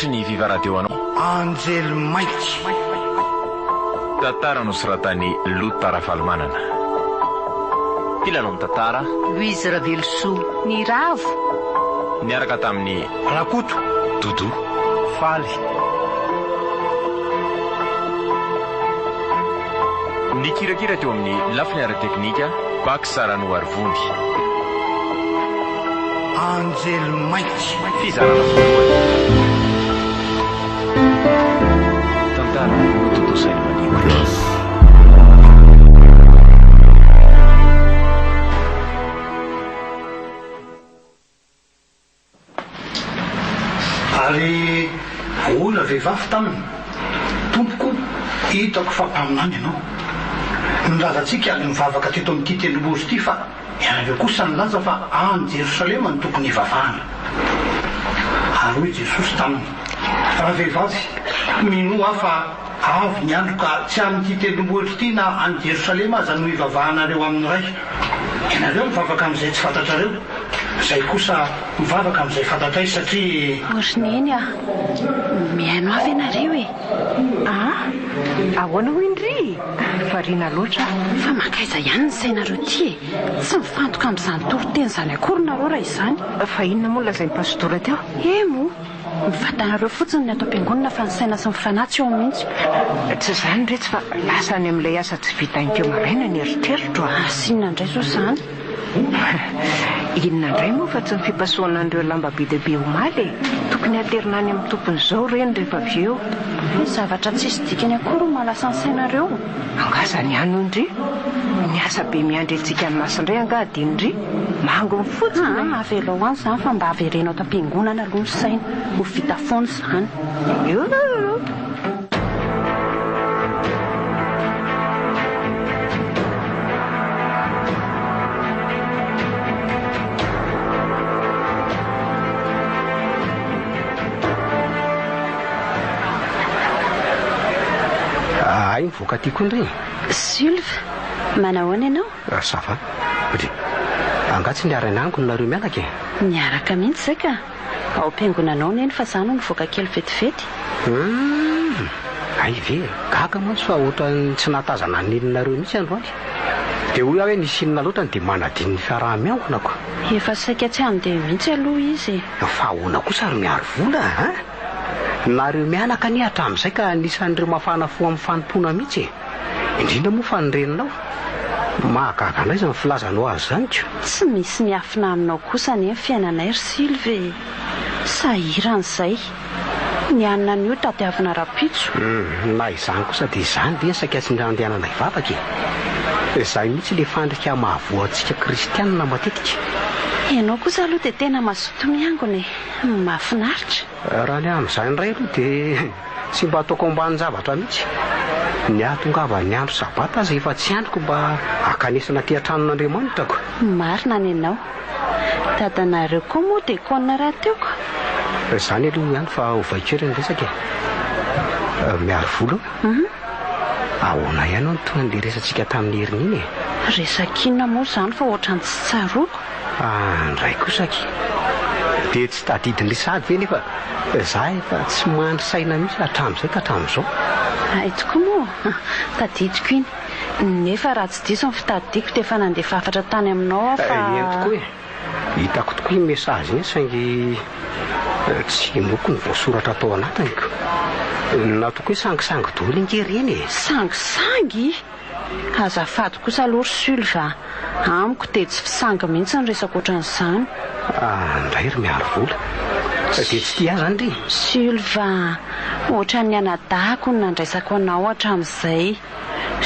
Ohatry ny Viva Radio anao Anjely maitry tantara nosoratany Lota Rafalmanana. Mpilalao ny tantara Louise Ravelosoa ny Ravo niaraka tamin'ny Rakoto Doudou Faly. ny kirakira teo amin'ny lafiny ara-teknika Bak Sarano Arvondy. Anjely maitry fizarana tantara notontosainy maniry. ary ola vehivavy taminy tompoko hitako fa mpaminany ianao nolazatsika ny mivavaka teto amin'ity tendrombozy ity fa ianareo kosa nylaza fa any Jerosalema ny tokony hivavahana ary hoe Jesosy taminy raha vehivavy mino aho fa avy ny andro ka tsy amin'ity tendrombohitra ity na any Jerosalema aza no hivavahanareo amin'ny ray ianareo mivavaka amin'izay tsy fantatrareo zay kosa mivavaka amin'izay fantatray satria orineny miaino avy ianareo e ahoana ho indry variana loatra fa makaiza ihany ny sainareo ty e tsy mifantoka amin'izany toroteny zany akory nareo raha izany fa inona moa lazay ny pastora teo mo mivatanareo fotsiny ny atao am-piangonana fa ny saina sy mifanatsy eo mihitsy tsy zany retsy fa lasa any amin'ilay asa tsy vitainkeo maraina ny eritreritro asinona indray so zany inona indray moa fa tsy ny fipasohanan'ireo lamba be deabe omaly tokony aterina any amin'ny tompony izao reny rehefa avy eo zavatra tsisy dikany akory malasa ny sainareo angazany ihany indry ny asa be miandry antsika ny masindray angady indry mango ny fotsiny avelo any zany fa mba averenao tam-piangonana aloha ny saina ho vita foany zany mivoaka ty koa indray Sylve manahoana ianao sava angatsy niarany ango nareo mianaka niaraka mihitsy zay ka ao am-piangonanao neny fa zany no nivoaka kely vetivety ay ve gaga mantsy fa ohatra tsy nahatazana nilinareo mihitsy androany dia hoy aho hoe nisy inona loatra dia manadiny ny fiaraha-miangonako efa saika tsy andeha mihitsy aloha izy fa ahoana kosa ary miaro vola nareo mianaka ny hatramin'izay ka nisan'ireo mafana fo amin'ny fanompona mihitsy indrindra moa fa nyreninao mahagaga anay izany filazanao azy zany ko tsy misy miafina aminao kosa ny fiainanay ry Sylve sahiran'izay ny anina ny io tadiavina rapitso na izany kosa dia izany dia saika tsy nrandehanana ivavaka izay mihitsy le fandrika mahavoantsika kristianina matetika ianao kosa aloha dia tena mazoto miangona mahafinaritra raha ny amin'izany ray aloha dia tsy mba ataoko ambany zavatra mihitsy ny ahatongava ny andro sabata aza efa tsy androko mba akanesana ty an-tranon'Andriamanitra ko marina ny ianao dadanareo koa moa dia konina raha teoko izany aloha ihany fa hovaikeo ny resaka miaro volo ahoana ihany ao ny toa n'le resantsika tamin'ny heriny iny resakinona moa zany fa ohatrany tsy tsaroko ndray kosaky dia tsy tadidin'le sady ve nefa za efa tsy mandry saina mihitsy hatramin'izay ka hatramin'izao aitoko moa tadidiko iny nefa raha tsy diso ny fitadidiako dia efa nandefa afatra tany aminao fa entoko hitako tokoa iny mesazy iny saingy tsy moko ny voasoratra atao anatiniko na toko hoe sangisangy dolo ingereny sangisangy azafady kosa aloha ry Sylve amiko dia tsy fisangy mihitsy ny resaka ohatran'izany ndray ry miaro vola dia tsy tia zany ry Sylve ohatra ny anadahako ny nandraisako anao hatramin'izay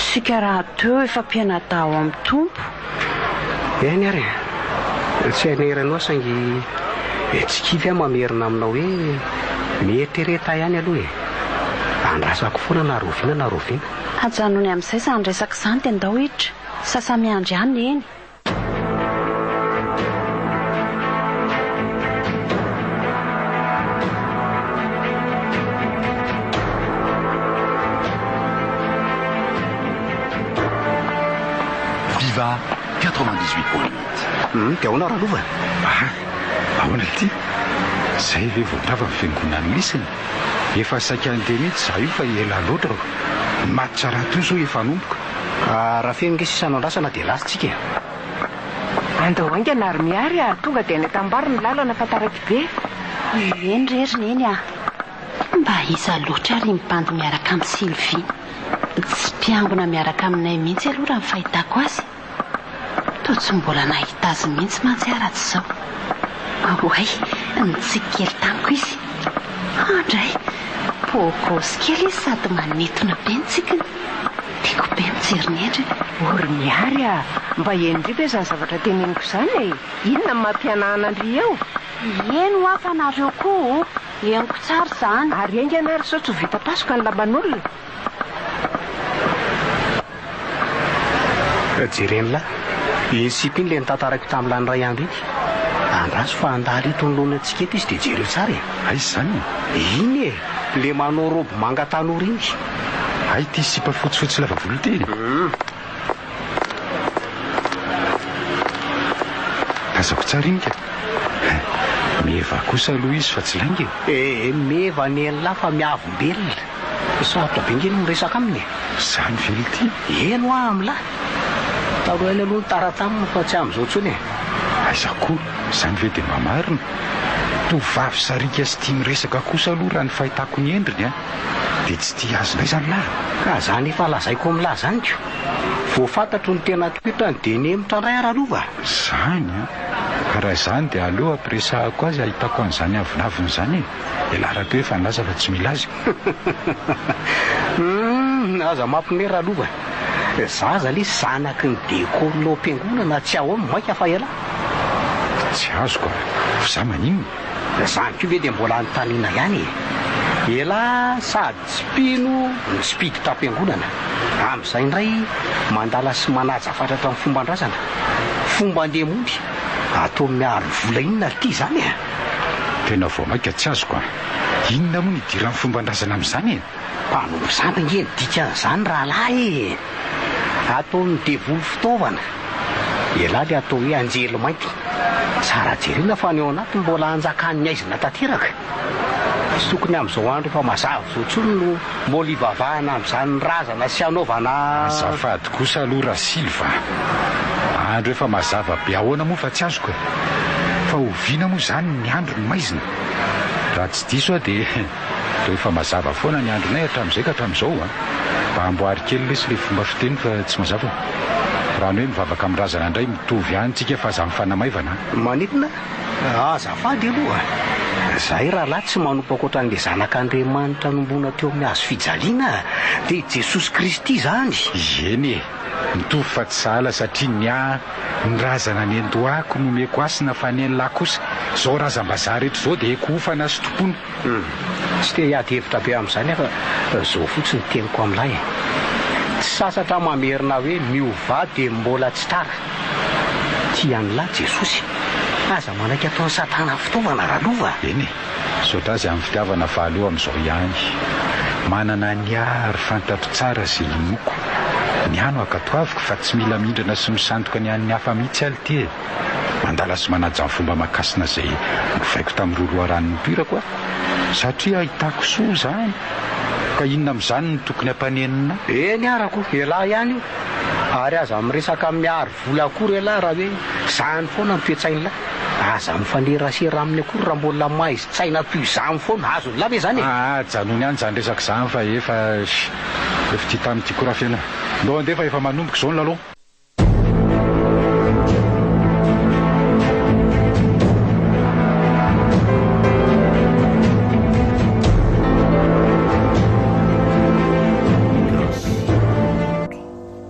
sika raha teo efa mpianadaha ao amin'ny tompo eny ary tsy haneranao saingy tsy kivy aho mamerina aminao hoe mieritreretay ihany aloha andrasako foana na roviana ajanony amin'izay zany resaka izany dia andao hiditra sasa miandry ihany eny Viva 98.8. Dia ahoana raha lova ahoana ity zay ve voatrava ny fiangonany misiny efa saika andeha mihitsy za io fa ela loatra matitra raha toy zao efa nomboka raha fenonge sisanao andrasana dia lasintsika andao aingana ary miary a tonga dia ny tambary ny lalana fataraky be eny rerina eny a mba iza loatra ary mibandy miaraka amin'ny Sylvie tsy mpiangona miaraka aminay mihitsy aloha raha ny fahitako azy toa tsy mbola nahita azy mihitsy mantsy aratsy izao oay nitsika kely tamiko izy andray pokosy kely izy sady manetona be nitsikiny tiako be mijery ny endriny ory miary a mba endrika hoe izany zavatra teneniko izany e inona ny mampianahana andry eo eny ho afa nareo koa eniko tsara izany ary aingana ary sao tsy ho vita pasoka ny lamban'olona jerenila insipy iny le nitantarako tamin'ilany ray andro iny andraso fa andala ito ny lona antsika eto izy dia jereo tsara e ay zany iny e le manao robo manga tanora iny ay ty sipa fotsifotsy lava volo teny azako tsara iny ka meva kosa aloha izy fa tsy lainga meva ny enla fa miavombelona sarotra be ngeny miresaka aminy zany velo ty eno a amila taloha eny aloha ny taratamina fa tsy am'izao tsony e aizakoa zany ve dia mba marina tovavy sarika sy tia miresaka kosa aloha raha ny fahitako ny endriny a dia tsy tia azy indray zany lahy ka zany efa lazaiko amin'lahy zany ko vo fantatro ny tena toetrany dia nemotra indray aralova zany a ka raha zany dia aleo ampiresahako azy ahitako an'izany avinaviny zany e ilarako hoe efa nilaza fa tsy mila azy aza mampine ralova zaza le zanaky ny dekolo am-piangonana tsy ao amin'ny maika fa ela tsy azoko a za manino zany ko ve dia mbola anytanina ihany ela sady tsy pino ny spiditra am-piangonana amin'izay indray mandala sy manaja fatratra amin'ny fomba andrazana fomba andeha mondy atao miaro vola inona ty zany e tena vao maika tsy azoko a inona moa nidiran'ny fomba andrazana amin'izany e mpanompo zany nge dikan'izany rahalahy atao ny devolo fitaovana ela le atao hoe anjelo mainty tsara jerena fa ny ao anaty mbola anjakan'ny aizina tanteraka sy tokony amin'izao andro efa mazava zao tsony no mbola ivavahana amin'izany razana sy anaovana azafady kosa aloha raha Silva andro efa mazava be ahoana moa fa tsy azoko fa oviana moa zany ny andro ny maizina raha tsy diso a dia to efa mazava foana ny andronay hatramin'izay ka hatramin'izao a mba amboary kely lesy le fomba fiteny fa tsy mazava raha ny hoe mivavaka amin'ny razana indray mitovy ihany tsika fa aza mifanamaivana manitona azafady aloha zahay rahalahy tsy manompo akoatran'le zanak'Andriamanitra nombona teo amin'ny hazo fijaliana dia Jesosy Kristy zany eny e mitovy fa tsy sahala satria ny razana ny endohako nomeko asina fa ny enlahy kosa zao razam-bazaha rehetra zao dia ekofana sy tompona tsy te hiady hevitra be amin'izany fa zao fotsiny teniko amin'ilay tsy sasatra mamerina hoe miova dia mbola tsy tara tia an'lahy Jesosy aza manaiky ataon'ny satana fitaovana ralova eny saotra azy amin'ny fitiavana fahaleo amin'izao ihany manana ny ary fantatro tsara zay inoko ny ano akatoaviko fa tsy mila mindrana sy misandoka ny an'ny hafa mihitsy aly ty mandala sy manaja ny fomba makasina zay novaiko tamin'ny roroaran'ny pirako a satria ahitako soa zany ka inona amin'izany ny tokony hampanenina eny arako elahy ihany io ary aza miresaka miary vola akory elahy raha hoe zany foana mitoetsain'lahy aza mifanerasera aminy akory raha mbola maizy tsaina toy izany foana azo ny lahy ve zany janony ihany zany resaka zany fa efa ty tamin'ity koa raha fiaina ndo andeha fa efa manomboka izao ny laloha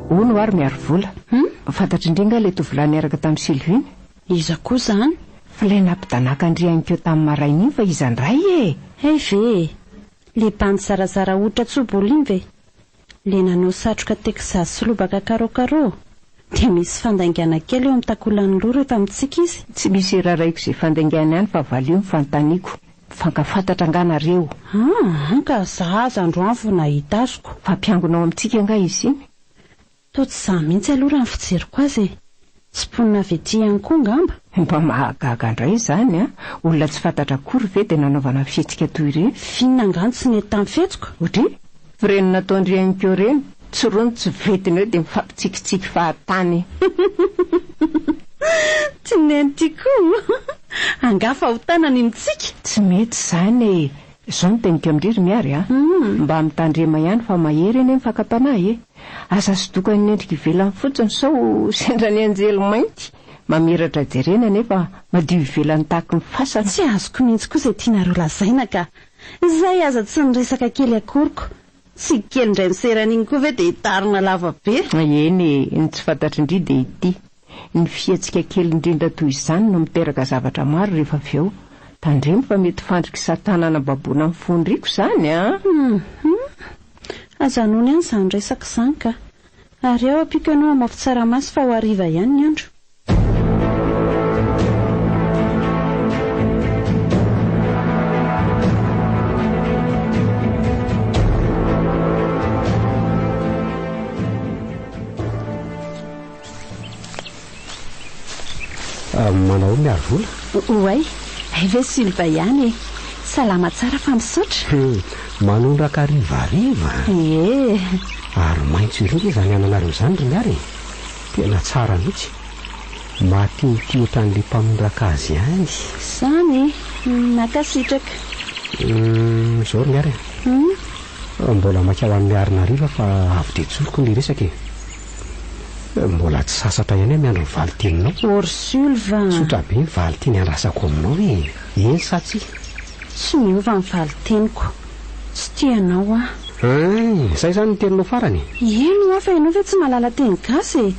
ono ary miaro vola fantatra indringa ilay tovolahy niaraka tamin'ny Sylvie iza koa zany fa ilay nampidanaka andrianikeo tamin'ny maraina iny fa iza ndray e ve le bandy zarazara hoditra tsoboly iny ve le nanao satroka Texas sy lobaka karokaro dia misy fandaingana kely eo amin'ny takolan'ny loha rehefa mitsika izy tsy misy raraiko izay fandaingana ihany fa valio mifanontaniako fankafantatra anganareo ka zahaza androany vo nahita azoko fa mpiangonao amintsika nga izy iny to tsy za mihitsy aloha raha ny fijeriko azy Tsy ponina vety ihany koa ngamba. Mba mahagaga indray izany a. Olona tsy fantatra akory ve dia nanaovana fihetsika toy ireny. Finina angano tsy nety tamin'ny fihetsika. Otry firenina nataondrianikeo reny tsy rony tsy vetiny hoe dia mifampitsikitsiky fahatany. Tsy neny tiakoa. Angafa ho tanany mitsika. Tsy mety izany izao no tenika amin'iry miary a. Mba mitandrema ihany fa mahery eny mifankam-panahy asa sodokany nendrika ivelany fotsiny sao sendrany anjely mainty mamiratra jerena nefa madio ivelany tahaka ny fasana. Tsy azoko mihitsy koa izay tianareo lazaina ka izay aza tsy niresaka kely akoriko. Tsy kely indray miseran'iny koa ve dia hitarina lava be. Eny ny tsy fantatry indri dia ity ny fihetsika kely indrindra toy izany no miteraka zavatra maro rehefa avy eo. Tandremo fa mety fandrika satanana baboana amin'ny fondriko izany a. Azanony ihany izany resaka izany ka ary eo ampiko ianao amafy tsaramaso fa ho hariva ihany ny andro. Manao miaro vola? Oay, ve Sylva ihany salama tsara fa misaotra. Manondraka rivariva. Ary maintso ireo izany ananareo izany ry miary. Tena tsara mihitsy. Matiotio ohatran'ilay mpamondraka azy ihany. Izany nakasitraka. Izao ry miary. Mbola makao amin'ny miarina riva fa avy dia tsoloko ny resaka. Mbola tsy sasatra ihany miandro ny valiteninao. Or Sylva. Tsotra be ny valiteny andrasako aminao e. Eny sa tsy? Tsy miova ny valiteniko. Tsy tianao a. Izay izany ny teninao farany. Eno fa ianao ve tsy mahalala teny gasy e.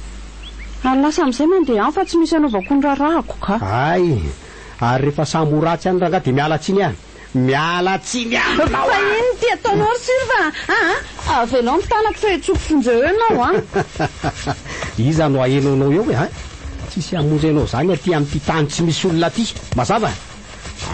Ary lasa amin'izay mandeha any fa tsy misy anaovako ny rarahako ka. Ay, ary rehefa samby ho ratsy any ranga dia miala tsiny any. Miala tsiny any. Fa iny ty ataonao ry Sylva. Avelao mitanako fa etsoko fonjeo ianao a. Iza no ahenonao eo e. Tsisy hamonjy ianao izany aty amin'ity tany tsy misy olona aty. Mazava?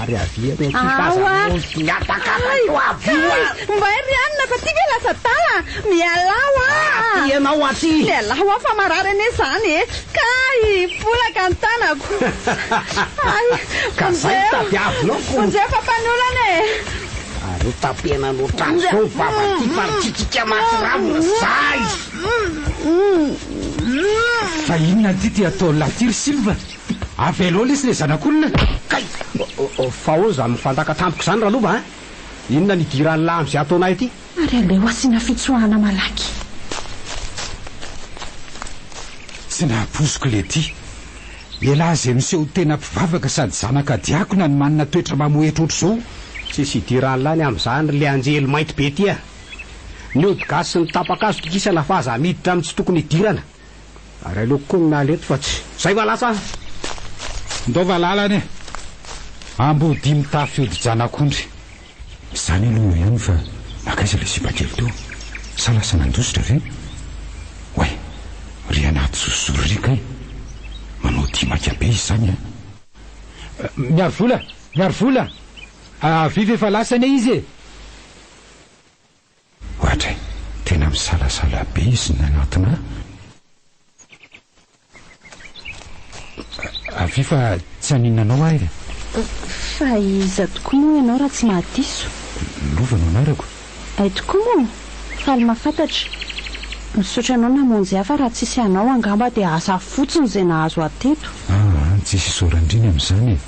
Ary avianao ty fazanao miatakatato avio. Mba hery anina fa tika lasa tala. Mialao a. Ianao aty. Mialao a fa marary ane izany e. Kay, polaka ny tanako. Ka zay tadiavinao. Fonjeo fampanolana e. Ary tapenanao transo vavaty faritsitsika matsiramo zay. Fa inona ty atao latiry Sylva? Avelo lesy le zanak'olona. Kay, fa oza mifantaka tampoko izany rahalova a. Inona ny diran'ny lamy izay ataonay ity? Ary aleo asiana fitsoahana malaky. Tsy nahaposiko le ty. Ialahy izay miseho tena mpivavaka sady zanaka diakona ny manana toetra mamoetra ohatr'izao. Tsisy idiran'ny lany amin'izany le anjely mainty be ty a. Ny odigasy sy ny tapaka azo tokisana fa aza miditra amin'ny tsy tokony idirana. Ary aleoko koa ny naleto fa tsy. Zay va lasa. Ndaova lalana e. Ambody mitafy ody janak'ondry. Izany aloha ihany fa makaiza le sipakely teo. Sa lasa nandositra ve? Oay, ry anaty zosorika e. Manao dimaka be izany e. Miaro vola, miaro vola. Vive efa lasany izy e. Ohatra e, tena misalasala be izy ny anatina. Avy fa tsy haninanao ahy. Fa iza tokoa moa ianao raha tsy mahadiso. Lovano anarako. Ay tokoa moa, faly mahafantatra. Misaotra anao namonjy hafa raha tsisy anao angamba dia asa fotsiny izay nahazo ateto. Tsisy sorandriny amin'izany e.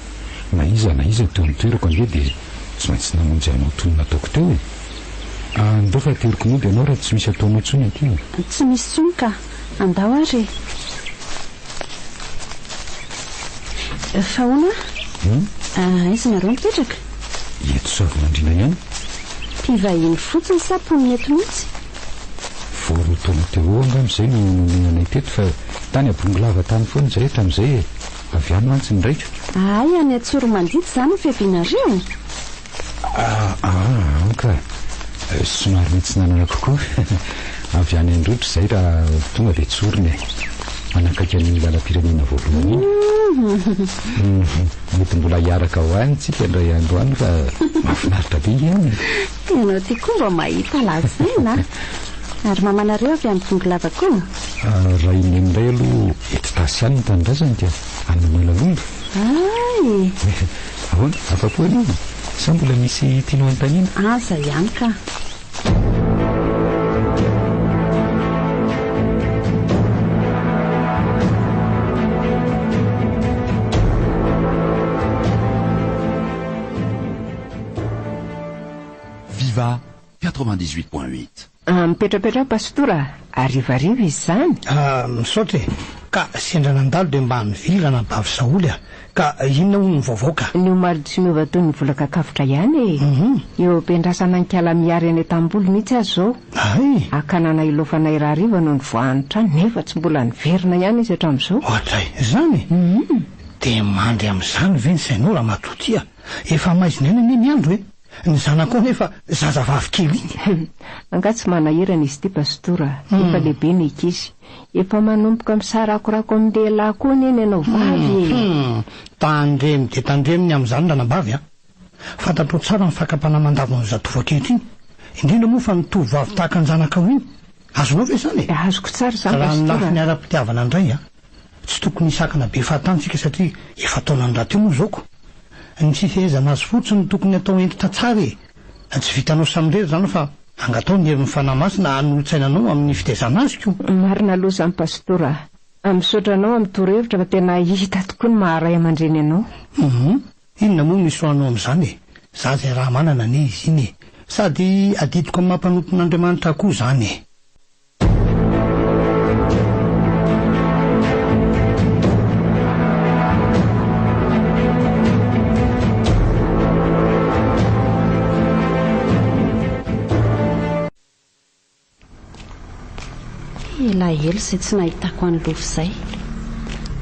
Na iza teo mitoerako ange dia tsy maintsy namonjy anao toy ny nataoko teo e. Ndao fa teriko mody ianao raha tsy misy ataonao tsony aty. Tsy misy tsony ka, andao ary. Fa hoana? Izy nareo mipetraka? Eto savinandrina ihany. Mpivahiny fotsiny sa poniny eto mihitsy? Voarotaona teo angam'izay no nanay teto fa tany abongolava tany foana zay hatramin'izay e. Avy any mantsy ny raika. Ay, any Tsoromandidy izany ny fiavinareo. Ka somary mitsinanana kokoa. Avy any androtro izay raha tonga dia tsorony e. Manakaiky ny lalam-pirenena voalohany iny. Mety mbola hiaraka ho any tsika indray andro any fa mahafinaritra be ihany. Ianao ty koa mba mahita lazaina. Ary mamanareo avy amin'ny bongolava koa. raha iny amin'ray aloha etitasy ihany ny tanindrazany dia anomalalonda ay ahoana afa-po aloha sa mbola misy tiano an-taniana aza ihany ka Viva 98.8 mipetrapetra pastora arivariva izy zany misaotra ka sendranandalo dia mba nivilana bavy saoly ka inona ho ny vaovaoka ny omary tsy miova toy ny volakakavotra ihany eo ampiandrasana nkala miary any tambolo mihitsy azy zao ay akanana ilofanay raha riva no ny voanitra nefa tsy mbola niverina ihany izy hatramin'izao ohatray zany dia mandry amin'izany ve ny sainora matotia efa maizina eny ny andro ny zanako nefa zazavavy kely iny angatsy manahirana izy ity pastora efa lehibe ny ikizy efa manomboka misarakorako amin'ny lehilahy koa ny eny ianao vavy tandremy dia tandreminy amin'izany ranambavy fantatro tsara ny fakapanaman-davo ny zatovakehitra iny indrindra moa fa nitovavy tahaka ny zanakao iny azonao ve zany azoko tsara zany raha ny lafi pastora ny ara-pitiavana indray tsy tokony hisakana be fahatantsika satria efa taona ny raha teo moa zaoko ny fifehezana azy fotsiny ny tokony atao entitra tsara tsy vitanao samyrery zany fa angatao ny herin'ny fanahymasina an'olotsainanao amin'ny fitezana azy ko marina aloha zany pastora misaotranao amin'ny torohevitra fa tena hita tokoa ny maharay aman-dreny ianao inona moa misy hoanao amin'izany za zay raha manana ne izy iny sady adidiko amin'ny mampanonton'Andriamanitra koa zany elaela izay tsy nahitako any lofo izay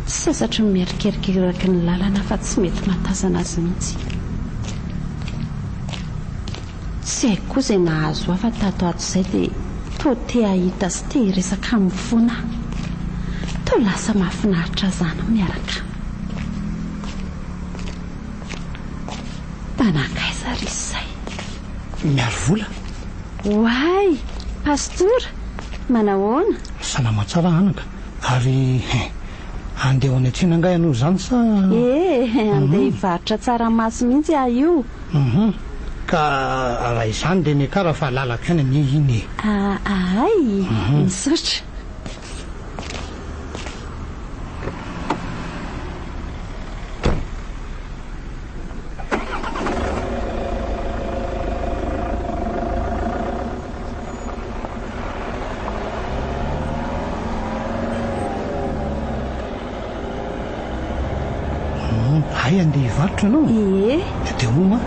tsy sasatry mierikerikeraky ny lalana fa tsy mety matazana azy mihitsy tsy haiko koa izay nahazo afa tato ato izay dia to te ahita sy te hiresaka amin'ny fona to lasa mahafinaritra zana miaraka tanakaiza ry izay miaro vola hoay pastora manahoana salama tsara anaka ary andeha any atsina angay anao zany sa andeha hivarotra tsaramaso mihitsy ah io ka raha izany dia ny akara fa lalako ihany anie iny ay misaotra ay andeha hivarotra anao dia oma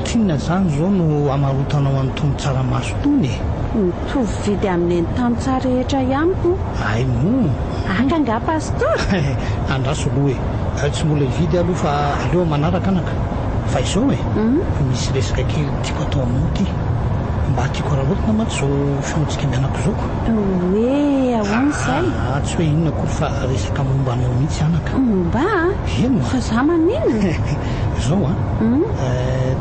tinina zany zao no amarotanao an'itony tsaramaso tony mitovy vidy amin'ny entany tsara rehetra ihany ko ay mo anga nga pastora andraso aloha tsy mbola hividy aloha fa aleo manaraka anaka fa izao misy resaka kely tiako atao aminao ty mba tiako raharotina maty zao fiotsika mianako zao hoe ahoana izay tsy hoe inona koa fa resaka momba anao mihitsy anaka momba eno fa za maninona zao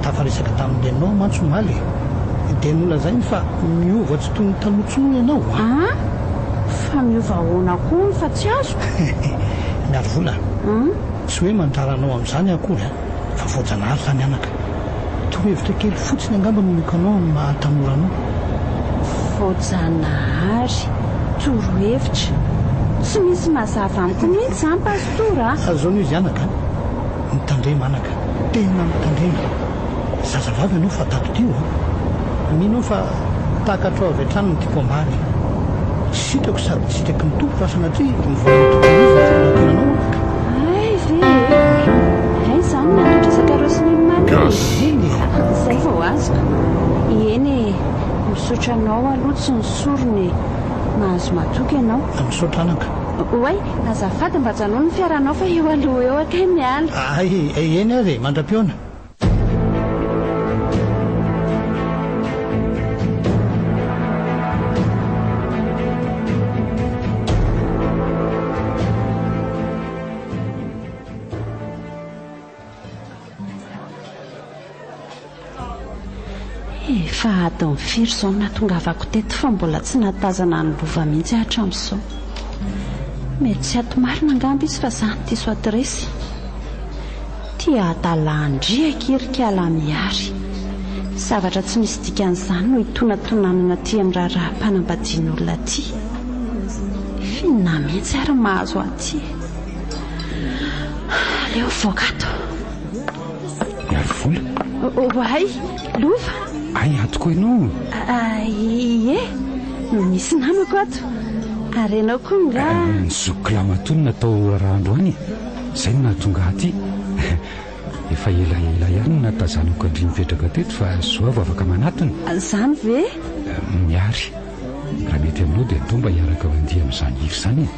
tafaresaka tamin'le anao matso maly dia nolazany fa miova tsy toy ny talotsinoa ianao fa miova ahoana koa fa tsy azo miaro vola tsy hoe mandraranao amin'izany akory fa voajanahary zany anaka torohevitra kely fotsiny angamba nolokanao ny mahatamoranao voajanahary torohevitra tsy misy mazava amiko mihitsy zany pastora azao izy anaka mitandrema anaka tena mitandrema zazavavy ianao fa tato tio minao fa tahaka atro avy hatrany ny tiako ambany sitrako sady sitraky ny tompo fa sanatria mivoatokoizatenanao ay ve ay zany natotresaka reo sy ninomaniny izay vao azoko eny misaotra anao aloha tsy ny sorony mahazo matoky ianao misaotra anaka oay azafady mba janao ny fiaranao fa eo aloha eo akay miala ay eny ary mandram-piona fa atao firy izao natongavako teto fa mbola tsy natazana ny lova mihitsy hatramin'izao. Mety tsy ato marina angamba izy fa izany tia soatiresy. Tia atalandriaka irikala miary. Zavatra tsy misy dikan'izany no hitonatonanana ty amin'ny raharaha-panambadian'olona ty. Finna mihitsy ary mahazo aty. Leo voakato. Miaro vola? Oay, lova. Ay, atoko ianao. Ie, misy namako ato. Ary ianao koa nga. Nizoko lamatonina tao raha androany. Izay no nahatonga aty. Efa elaela ihany natazanako andry mipetraka teto fa zoavo afaka manatona. Izany ve? Miary. Raha mety aminao dia atao mba hiaraka mandeha amin'izany hivy izany.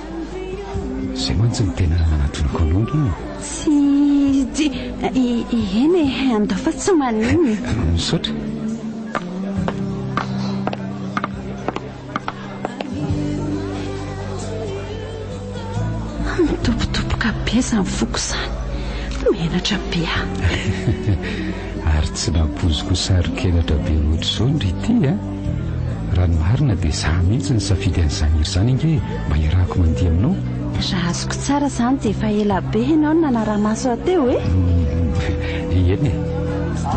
Izay mantsy ny tena natonako anao. Tsy eny andao fa tsy maniny. Misaotra. Mitopotopoka be izany foko izany. Menatra be. Ary tsy nampoziko sarokelatra be ohatr'izao ndrity raha ny marina dia izaho mihitsy ny safidy an'izany hery izany inge mba hiarahako mandeha aminao. Raha azoko tsara izany dia efa ela be ianao no nanara-maso ateo Eny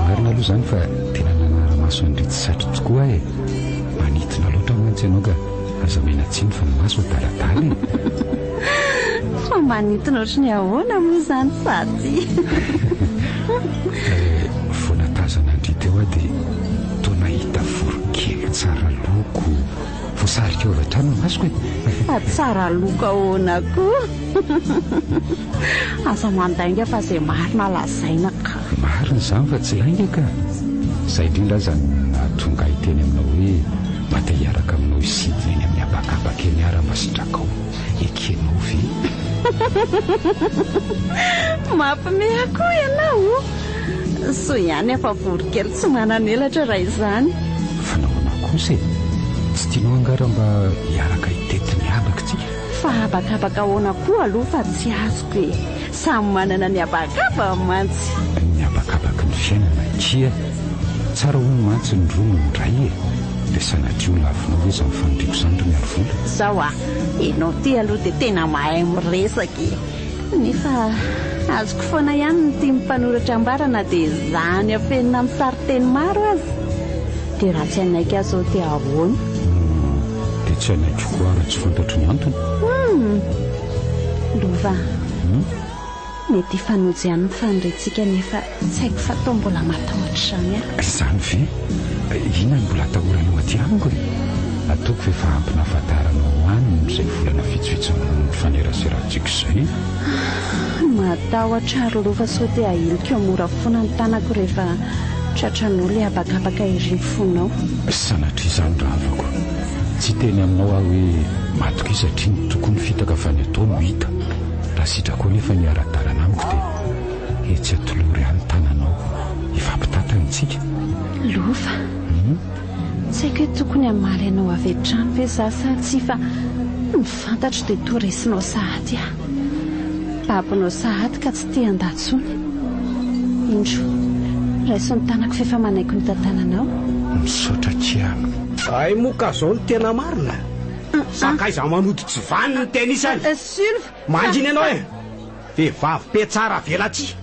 marina aloha izany fa tena nanara-maso andrity satry tokoa manitona loatra mantsy ianao ka aza menatsiny fa ny maso adaladala fa manitona ohatry ny ahoana moa izany sady. Vao natazana andrity eo dia toa nahita vorokely tsara loko voasarika eo avy hatrany ny masoko Fa tsara loko ahoana koa. Aza mandainga fa izay marina lazaina ka. Marina izany fa tsy lainga ka. Izay indrindra aza nahatonga hiteny aminao hoe mba te hiaraka aminao isidina eny amin'ny abakabaka eny ara-masitrakao ekenao ve. Mampime akoho ianao. So ihany efa vorokely tsy mananelatra raha izany. Fa nahoana kosa tsy tianao angara mba hiaraka hitety miabaka tsika. Fa abakabaka ahoana koa aloha fa tsy azoko samy manana ny abakaba mantsy. Ny abakabaka ny fiainana kia tsara hono mantsy ny rono ny ray dia sanatrio lavinao hoe izany fanodriko izany ry miaro vola. Zao ianao ty aloha dia tena mahay miresaka nefa azoko foana ihany ny tia mimpanoratra ambarana dia izany afenina amin'ny sariteny maro azy dia raha tsy anaika azy ao dia ahoana. Dia tsy anaiko koa raha tsy fantatro ny antony. Lova mety fanojo ihany mifandrentsika nefa tsy haiko fa tao mbola matahotra izany Izany ve inona mbola atahoranao aty amiko ataoko fa efa ampina afantaranao any izay volana vitsivitsy mifaneraserahantsika izay. Matahotra ary Lova sao dia ahiliko mora foana ny tanako rehefa tratranao ilay abakabaka iry fonao. Sanatria izany raha avako tsy teny aminao aho hoe matoka izy satria ny tokony fitaka avy any atao no hita raha sitrako nefa ny ara-dalana amiko dia etsy atolory any tananao ifampitantanitsika. Lova tsy haiko hoe tokony hamaly ianao avy hatrany ve za sa tsy fa mifantatra dia toresinao sahady babinao sahady ka tsy tia handatsony. Indro raisiny tanako fa efa manaiko ny tantananao. Misaotra kiano. Ay moka zao ny tena marina. Sakaiza manoditsy vany ny tena isany. Sylve Manjiny ianao vehivavy be tsara velatsy.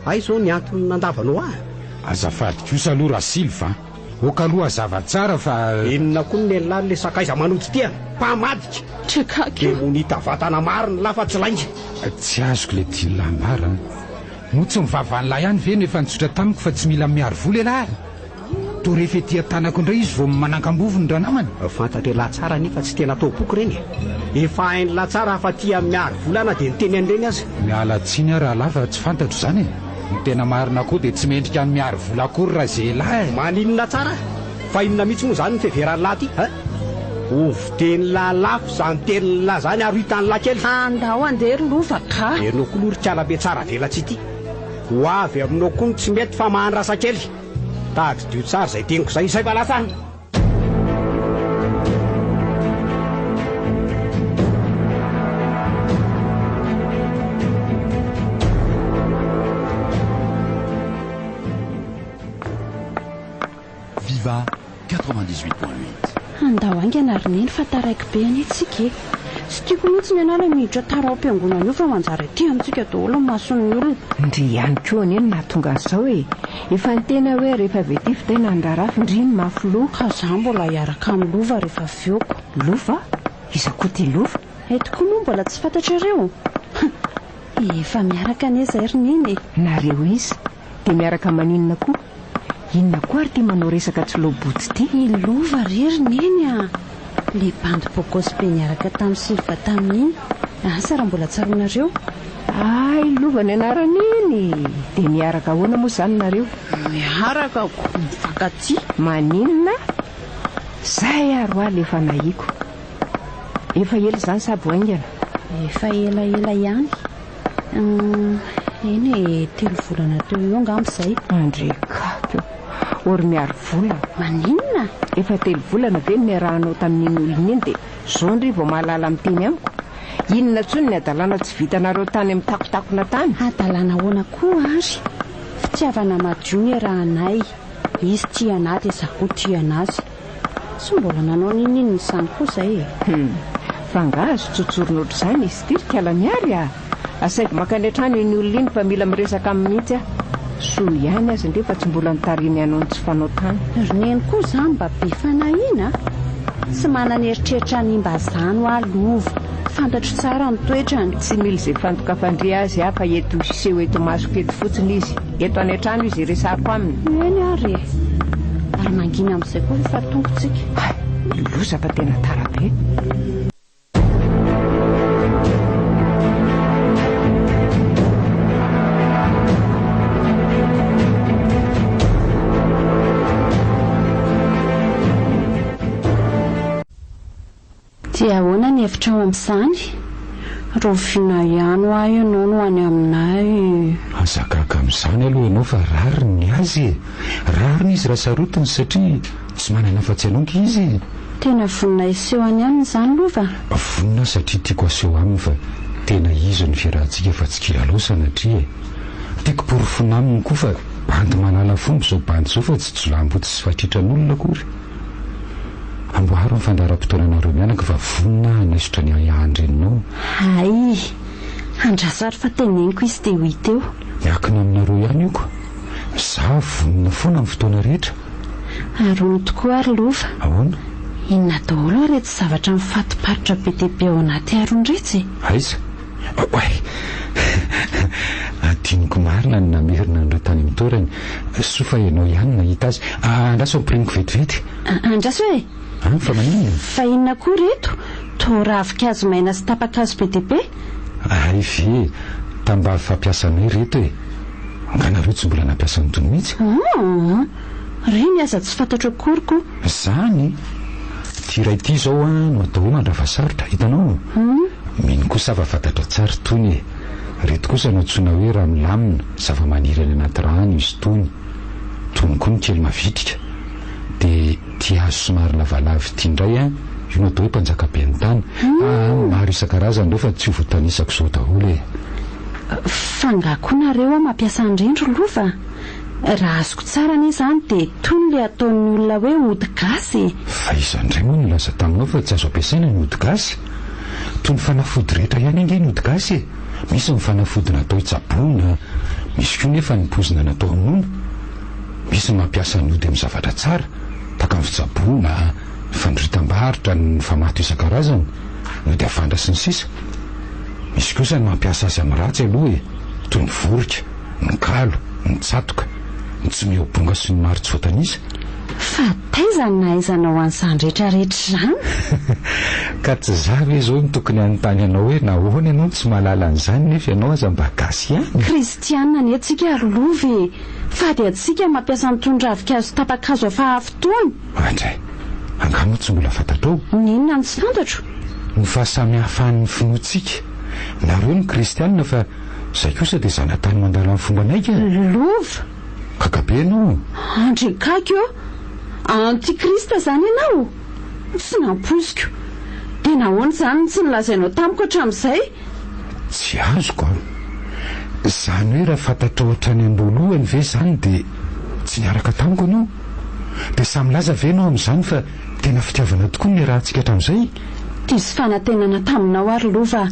Ay zao ny antony nandavanao Azafady kosa aloha raha Sylva oka aloha zava-tsara fa inona koa ny lehilahy le sakaiza manoditsy tia mpamadika trekaka dia monita vatana marina lafa tsy lainga. tsy azoko le tian'lahy marina mo tsy mivavanylahy ihany ve nefa nitsotra tamiko fa tsy mila miaro vola lahy to rehefa ety tanako indray izy vao manankambovo ny ranamany. Fantatra lahy tsara nefa tsy tena atao boky reny efa hainy lahy tsara fa tia miaro volana dia ny teny an'ireny azy. Miala tsiny aho raha lahy fa tsy fantatro izany ny tena marina koa dia tsy mendrika ny miaro vola akory raha izay lahy. Maninona tsara fa inona mihitsy moa izany ny fiheveran'ny lahy ty ovy-teny lahy lafo izany teny lahy izany ary hitan'ny lahy kely. andao andery Lova ka Erinao koa lory tiala-be tsara velatsy ity ho avy aminao koa ny tsy mety fa mahandrasa kely tahaka dio tsara izay teniko izay isay falasana. Viva 98.8. andao aingana ry neny fa taraiky be any itsika sy tiako mihitsy ny anala miditra tara ao am-piangonana io fa manjary ty amintsika daholo ny mason'ny olona ndry ihany koa neny nahatonga an'izao e efa ny tena hoe rehefa vetify tena andarafy ndriny mafy ka za mbola hiaraka amin'ny lova rehefa vioko lova izakoa ty lova tokoa moa mbola tsy fantatrareo efa miaraka an'eza ry neny nareo izy dia miaraka maninona koa inona koa ary ty manao resaka tsy loboty ty ilova rery neny a le bandy bokospe niaraka tamin'ny silva tamin'iny asa raha mbola tsaronareo ay lova ny anarany iny dia miaraka ahoana moa zany nareo miaraka ko mifankaty maninona zay aro aly efa nahiko efa ela zany sabo aingana efa elaela ihany eny 3 volana teo eo angambizay andrekako ory miaro vola maninona efa 3 volana ve niarahanao tamin'iny olona iny dia zao ndry vao mahalala miteny amiko inona tsony ny adalàna tsy vitanareo tany amin'ny takotakona tany adalàna ahoana koa ary fitiavana madio ny rahanay izy tia anahy dia zakoa tia anazy tsy mbola nanao nininy izany koa izay fangazo tsotsorona ohatr'izany izy ty ry kiala miary asaiko makany an-trano iny olona iny fa mila miresaka amin'ny mihitsy soa ihany azy ndre fa tsy mbola nitariny ianao tsy fanao tany roneny koa izany mba be fanahina tsy manana eritreritra ny mba zany ho alova fantatro tsara ny toetrany tsy mila izay fantoka fandre azy fa eto seho eto masoko eto fotsiny izy eto any an-trano izy resako aminy eny ary mangina amin'izay koa rehefa tongotsika loza fa tena tara be dia ahoana ny hevitra ao amin'izany rovina ihany ho ahy ianao no any aminay azakaka amin'izany aloha ianao fa rariny azy rariny izy raha sarotiny satria tsy manana afa-tsy izy tena vonina iseho any aminy izany lova vonina satria tiako aseho aminy fa tena izo ny fiarahantsika fa tsy kilalao sanatria tiako porofona aminy koa fa bandy manala fomba zao bandy zao fa tsy jolamboty sy fatritran'olona akory amboaro ny fandaharam-potoananareo mianaka fa vonina naisotra ny ahandreninao ay andrasary fa teneniko izy te ho iteo miakina aminareo ihany io koa za vonina foana amin'ny fotoana rehetra arony tokoa ary lova ahoana inona daholo arety zavatra mifatiparitra be dia be ao anaty aron-dretsy aiza oay adiniko marina ny namerina an'ireo tany amin'ny toerany soa fa ianao ihany nahita azy andraso ampirimiko vetivety andraso hoe fa maninona fa inona koa reto toravikazo maina sy tapakazo be dia be ay ve tambavy fampiasanay reto e anganareo tsy mbola nampiasa ny tony mihitsy reny aza tsy fantatro akoriko zany ty ray ity zao no atao hoe mandravasarotra hitanao mino kosa fa fantatra tsara tony e reto kosa no antsoina hoe raha milamina zava-maniry any anaty rano izy tony koa ny kely mavitrika dia ty azo somary lavalava ity indray io no atao hoe mpanjaka be ny tany maro isan-karazany reo fa tsy ho voatanisako zao daholo e fangakoa nareo mampiasa andrendro lova raha azoko tsara ny izany dia toy le ataon'ny olona hoe ody gasy fa izandray moa nilaza taminao fa tsy azo ampiasaina ny ody gasy toy ny fanafody rehetra ihany ange ny ody gasy e misy ny fanafody natao hitsaboana misy koa nefa ny pozina natao hamono misy ny mampiasa ny ody amin'ny zavatra tsara taka ny fitsaboana ny fandritam-baritra ny famato isan-karazany no dia avandra sy ny sisa misy kosa ny mampiasa azy amin'ny ratsy aloha e toy ny vorika ny kalo ny tsatoka ny tsy miobonga sy ny maro tsy voatanisa fa taizany nahaizanao an'izany rehetrarehetra izany ka tsy za hoe zao ny tokony anontany ianao hoe nahoana ianao tsy mahalala an'izany nefa ianao aza mba gasy ihany kristianina ny antsika ary lovy fa dia antsika mampiasa nytony ravikazo tapakazo efa fotoany andray angamo tsy mbola fantatrao ninona ny tsy fantatro ny fahasamihafan'ny finoantsika nareo ny kristianina fa zay kosa dia zanatany mandala amin'ny fomba naika lova kakabe ianao andrekako eo antikrista zany ianao tsy namposiko dia nahoana izany tsy nilazainao tamiko hatramin'izay tsy azoko zany hoe raha fantatra ohatrany am-boalohany ve zany dia tsy niaraka tamiko anao dia samylaza venao amin'izany fa tena fitiavana tokoa ny rahantsika hatramin'izay. diso fanantenana taminao ary loha fa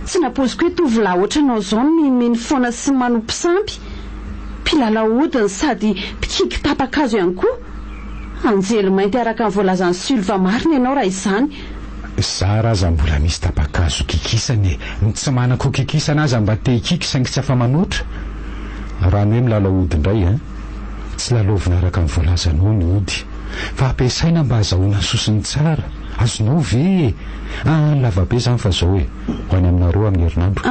tsy napoziko hoe tovolahy ohatranao izao no mimeny foana sy manompo sampy, mpilala odiny sady mpikiky tapakazo ihany koa. Anjely mainty araka ny voalazan'ny Sylva marina ianao raha izany. Za raza mbola misy tapakazo kikisany, tsy manako kikisana aza mba te hikiky saingy tsy afa manoatra. Raha ny hoe milala ody indray tsy lalovina araka ny voalazanao ny ody, fa ampiasaina mba azahoana ny sosiny tsara. Azonao ve lavabe zany fa zao hoe ho any aminareo amin'ny herinandro.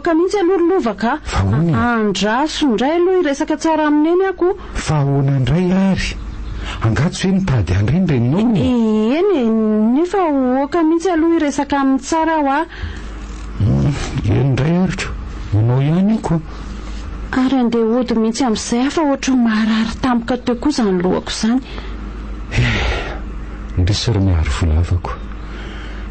Ka mihitsy aloha ka andraso indray aloha iresaka tsara amineny ako. Fa ahoana indray ary angatsy hoe mitady andreny reninao. Eny nefa ka mihitsy aloha iresaka amin'ny tsara aho eny indray ariko ianao ihany koa. Ary andeha ody mihitsy amin'izay fa ohatry marary tampoka teo koa zany lohako izany. Ndrisy ry miaro volavako,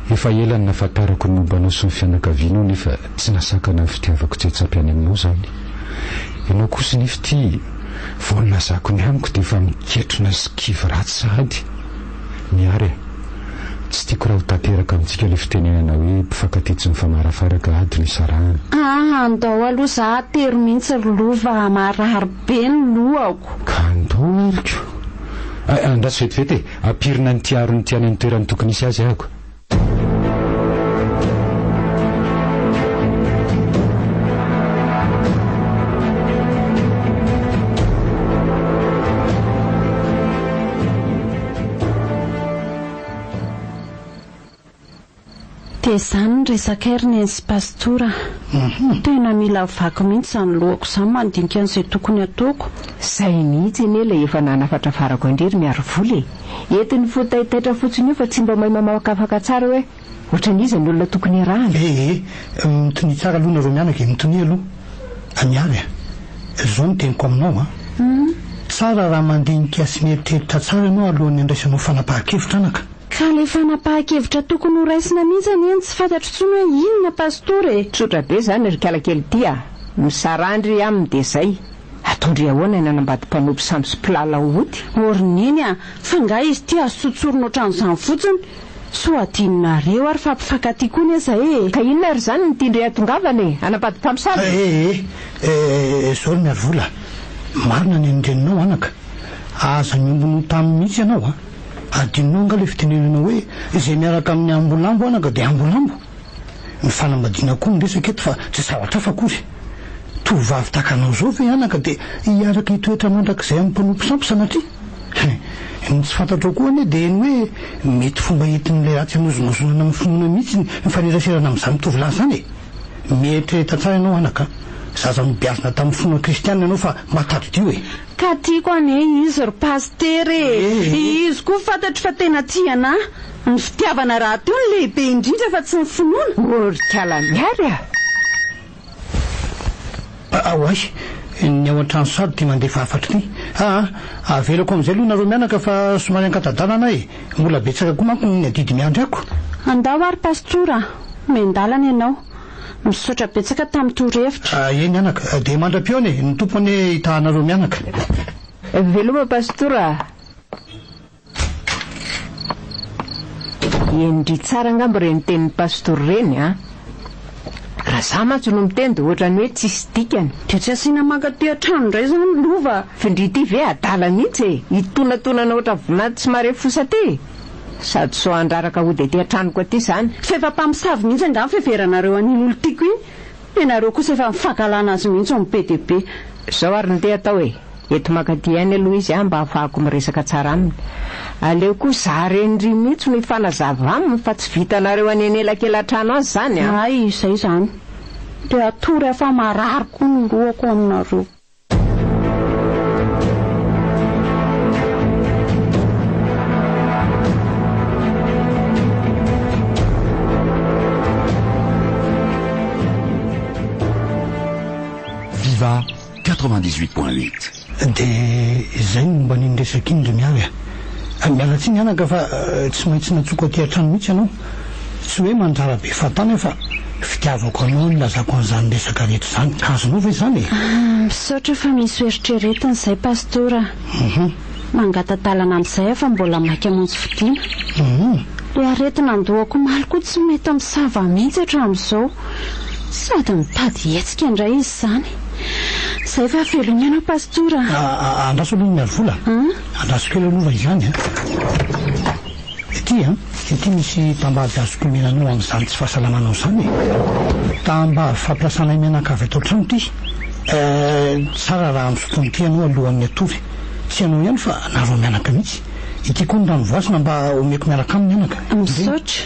efa ela ny nafantarako ny mombanao sy ny fianakavianao nefa tsy nasakana ny fitiavako tsetsampy any aminao zany. Ianao kosa nefa ity voana zako ny amiko dia efa miketrona sy kivy ratsy sahady. Miary tsy tiako raha ho tanteraka amintsika ilay fitenenana hoe mpifankatia tsy mifamarafaraka ady ny sarahana. Andao aloha za tery mihitsy lova marary be ny lohako. Ka andao ariko andraso vetivety ampirina ny tiaro ny tiany ny toerany tokony isy azy ahako. dia izany ny resaka Erneny sy Pastora. Tena mila vaky mihitsy izany lohako izany mandinika an'izay tokony ataoko. Zay mihitsy eny ilay efa nanafatra farako indriry miaro vola entiny fotaitaitra fotsiny io fa tsy mba mahay mamakafaka tsara hoe ohatran'izy ny olona tokony iarahana. Mitony tsara aloha nareo mianaka mitony aloha amiary zao no teniko aminao tsara raha mandinika sy mieritreritra tsara ianao alohan'ny andraisanao fanapahan-kevitra anaka. Ka ilay fanapahan-kevitra tokony ho raisina mihitsy eny tsy fantatro tsony hoe inona Pastora. Tsotra be zany ry kalakely tia misarandry aminy dia zay ataondry ahoana ny anambady mpanompo samy sy mpilala ody. Orininy fa nga izy ty azo tsotsorona ohatran'izany fotsiny so adinonareo ary fa mpifankatia koa ny aza ka inona ary zany ny tindry atongavana anambady mpamosavy. Zao ry miaro vola marina ny andreninao anaka aza miombonao tamin'ny mihitsy ianao adinonao nga le fitenenanao hoe izay miaraka amin'ny ambolambo anaka dia ambolambo. Ny fanambadiana koa miresaka eto fa tsy zavatra hafa akory. Tovavy takanao zao ve anaka dia hiaraka hitoetra mandrakizay amin'ny mpanompo sampy sanatria. Tsy fantatrao koa anie dia eny hoe mety fomba entin'ilay ratsy hanozonazonana amin'ny finoana mihitsy ny fanerasirana amin'izany tovolahy izany. Mieritreretra tsara ianao anaka zaza mibiazina tamin'ny finoana kristianina ianao fa matadodio ka tiako ane izy ry Pasteur izy koa fantatro fa tena tiana ny fitiavana raha teo ny lehibe indrindra fa tsy ny finoana. Orikala miary ahoay ny ao an-trano sady ty mandefa afatra ty avelako amin'izay aloha nareo mianaka fa somary ankatadalana mbola betsaka koa manko ny adidy miandry ako. Andao ary Pastora mendalana ianao misaotra betsaka tamin'ny torohevitra. Eny anaka dia mandra-peo ny tompony hitahanareo mianaka. Veloma Pastora. Endry tsara ngamba reny tenin'ny Pastora reny raha za mantsy no miteny dia ohatrany hoe tsisy dikany. Dia tsy asiana mankaty trano indray zany lova. Findrity ve adala mihitsy hitonatonana ohatra voninahitra tsy mare fosa ty sady so andraraka ody aty an-tranoko aty zany. Fa efa mpamosavy mihitsy anga fiveranareo an'iny olo tiako iny. Ianareo kosa efa mifankalana azy mihitsy amin'ny PDB. Zao ary ny te atao eto mankaty ihany aloha izy mba ahafahako miresaka tsara aminy. Aleo koa za renydry mihitsy no hifanazava aminy fa tsy vitanareo anenelakelan-trano azy zany ay izay zany dia atory afa marary koa ny roako aminareo. Viva 98.8. Dia izay no mba ninresaka iny ry miavy miala tsy mianaka fa tsy maintsy natsoko aty an-trano mihitsy ianao tsy hoe manjara be fatana fa fitiavako anao ny lazako an'izany resaka rehetra izany azonao ve izany misaotra fa misy eritreretiny izay Pastora. mangatantalana amin'izay fa mbola maika montsy fidiana. Le aretina andohako maly koa tsy mety amin'ny sava mihitsy hatramin'izao, sady mitady hetsika indray izy izany. Izay fa velony ianao pastora. Andraso aloha miaro vola. Andraso kely alova izany ity misy tambavy azoko menanao amin'izany tsy fahasalamanao izany. Tambavy fampiasana menaka avy ato an-trano ity. Tsara raha misotro ity ianao alohan'ny atovy. Tsy ianao ihany fa naro mianaka mihitsy. Ity koa ny ranovoasina mba omeko miaraka amin'ny mianaka. Misaotra.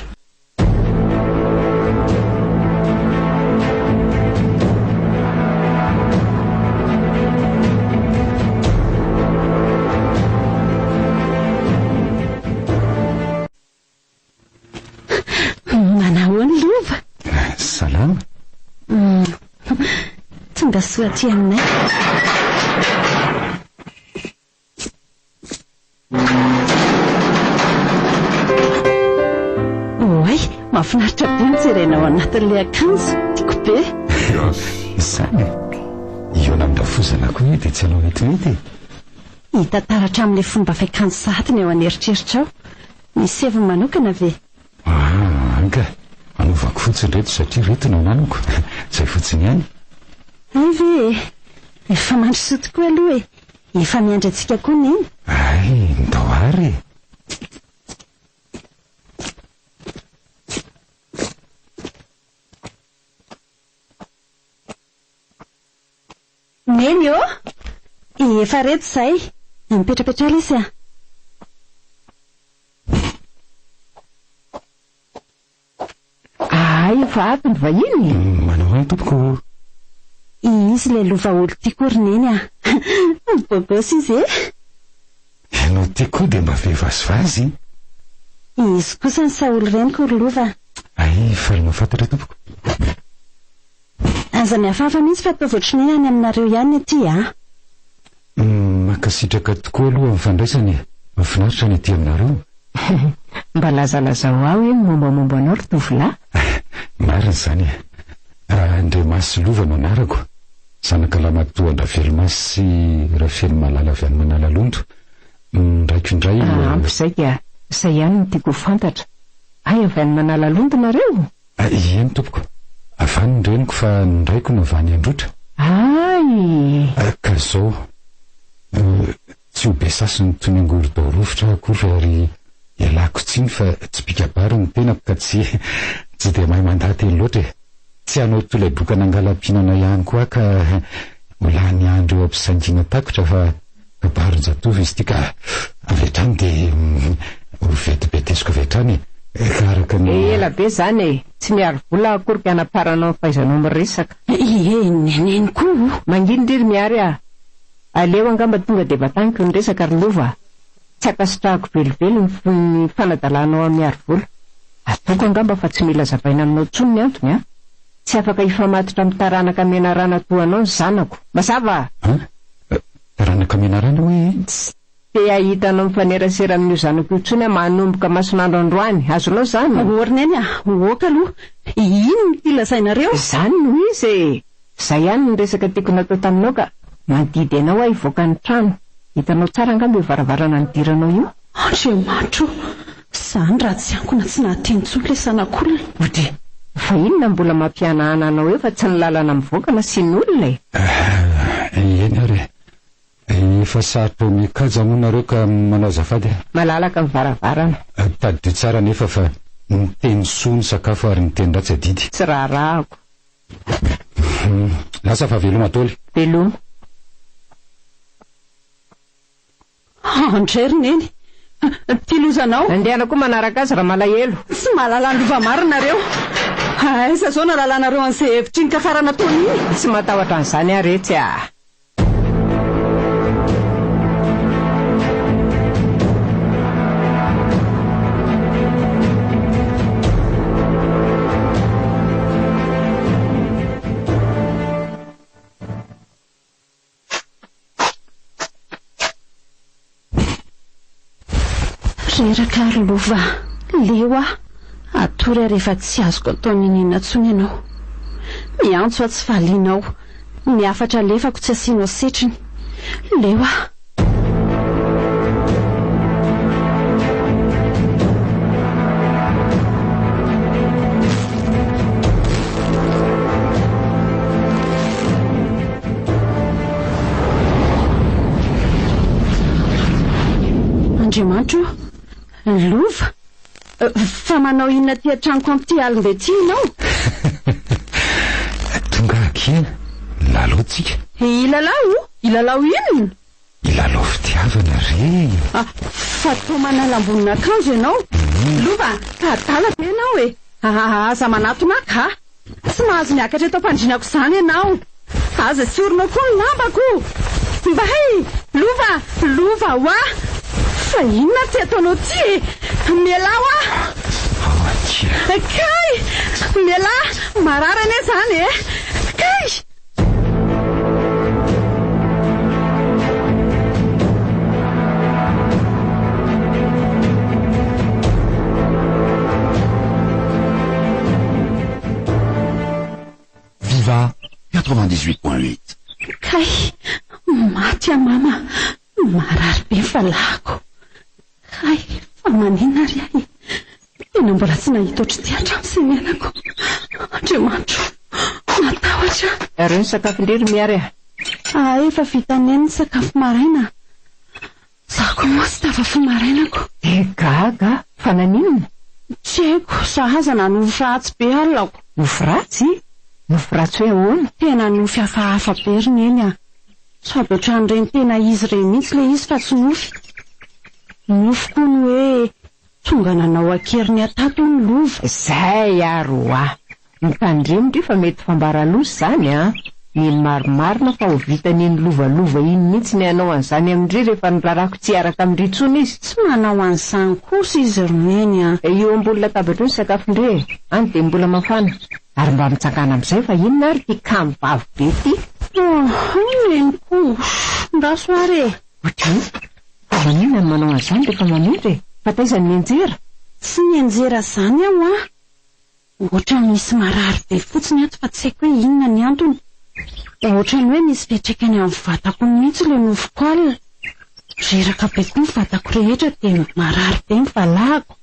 Manahoana lova? Salama. Tonga soa aty aminay. Oay, mahafinaritra be mijerenao anatin'ilay akanjo. Tiako be. Izany iona amin'irafozana koa dia tsy anao metimety. Hita taratra amin'ilay fomba fiakanjo satiny eo aneritreritrao. Misy heviny manokana ve? Anka anaovako fotsiny reto satria reto no ananako. Izay fotsiny ihany. Ay ve, efa mandrosoa tokoa aloha efa miandry antsika koa neny. Ay, ndao ary. Neny efa reto izay, mipetrapetra lesy Ay, efa avy ny vahiny. Manao any tompoko. Izy le lova olo tiako ry neny bogosy izy Ianao ty koa dia mba vehivasivazy. Izy kosa ny saolo reniko ry lova. Ay, fa mahafantatra tompoko. Aza mihafafa mihitsy fa atao voatrin'ny any aminareo ihany aty Makasitraka tokoa aloha amin'ny fandraisany. Mahafinaritra ny aty aminareo. Mba lazalazao aho mombamomba anao ry tovolahy. Marina izany. Andriamasy lova no anarako. Zanaka lamatoa Andravelomasy sy Rafelo Malala avy any Manalalondro. Ndraikindray ampy izay ka izay ihany no tiako fantatra. Ay, avy any Manalalondro nareo? Eny tompoko. Avy any ny reniko fa ndraiko no avy any Androtra. Ay, ka izao tsy ho be sasiny toy ny angorodao rovitra akory ary ialako tsiny fa tsy pikabary ny tenako ka tsy dia mahay mandateny loatra e. Tsy hanao toy ilay boka nangalam-pinana ihany koa ka mbola ny andro eo ampisaingina takotra fa kabaron-jatovy izy ity ka avy hatrany dia vetibetesiko avy hatrany ka araka ny ela be izany tsy miaro vola akory ka hanaparanao ny fahaizanao miresaka. Neny koa mangindry miary aleo angamba tonga dia bataniko ny resaka ry lova. Tsy akasitrahako velively ny fanadalanao amin'ny miaro vola. Atoko angamba fa tsy mila zavaina aminao tsony ny antony tsy afaka ifamatotra amin'ny taranaka menarana toanao ny zanako. Mazava? Taranaka menarana hoe? Te ahitanao mifanerasera amin'io zanako io tsony manomboka masonandro androany. Azonao zany? Orineny oka aloha. Ino no tilazainareo? Zany no izy Izay ihany ny resaka tiako natao taminao ka mandidy anao hivoaka ny trano. Hitanao tsara angamba io varavarana nidiranao io. Andriamanitro, izany raha tsy anko na tsy nahateny tsony le sanak'olona. Ody, fa inona mbola mampianahana anao eo fa tsy ny lalana mivoaka na sy ny olona eny ary efa sarotra mikaja moa nareo ka manao azafady. Malalaka ny varavarana. Tadidio tsara nefa fa niteny soa ny sakafo ary niteny ratsy adidy. Tsy raharahako. Lasa fa veloma toly. Veloma. Andrery neny, tilozanao. Andeana koa manaraka azy raha malahelo. Tsy mahalala ny lova maro nareo. Aiza zao nalalanareo an'izay hevitry ny kafarana taony iny. Tsy matahotra an'izany aretsy Reraka ary lova, leo atory rehefa tsy azoko ataony inona tsony ianao. Miantso a tsy falianao, miafatra lefako tsy asianao setriny. Leo Andriamanitro, lova fa manao inona ty an-tranoko amin'ity alombe ty ianao? Tonga akena lalao-tsika. Ilalao inona? Ilalao fitiavana re. Fa to manala ambonina akanjo ianao. Lova, adala be ianao e. Aza manatona ka. Tsy mahazo miakatra eto ampandrinako izany ianao. Aza soronao koa ny lambako. Mbay, lova hoa. Fa inona ty ataonao ty? Mialao Kay, mialao, marary ane zany e. Kay. Viva 98.8. Kay, maty a mama, marary be falako. Kay, fa manina ry ahy. Tena mbola tsy nahita ohatry ty hatramin'ny sy mialako. Andriamanitro, matahotra. Ary ny sakafon-driry miary Efa vita neny ny sakafo maraina. Zako moa tsy tafafo marainako. Gaga, fa naninona? Tsy haiko, sahaza na nofo ratsy be alako. Nofo ratsy? Nofo ratsy hoe ahoana? Tena nofy hafahafa be ry neny a. Sady ohatran'ireny tena izy reny mihitsy le izy fa tsy nofy. Nofo koa ny hoe tonga nanao akeriny atato ny lova. Zay aroa. Ny tandremotry fa mety fambaraloso zany a. Ny marimarina fa ho vita niny lovalova iny mihitsy ny anao an'izany amindry rehefa nirarako tsy araka amindry tsony izy. Tsy manao an'izany kosa izy romeny a. Eo ambony latabatra ny sakafon-dre. Any dia mbola mafana. Ary mba mitsangana amin'izay fa inona ary ty kambavy be ty? Neny koa. Ndaso are. Ohatry fa maninona ny manao an'izany rehefa manindry? Fa taizany mianjera? Tsy mianjera zany aho a. Ohatra misy marary be fotsiny ato fa tsy haiko hoe inona ny antony. Ohatra ny hoe misy fiantraikany amin'ny vatako mihitsy le nofoko alina. Reraka be koa ny vatako rehetra dia marary be ny valahako.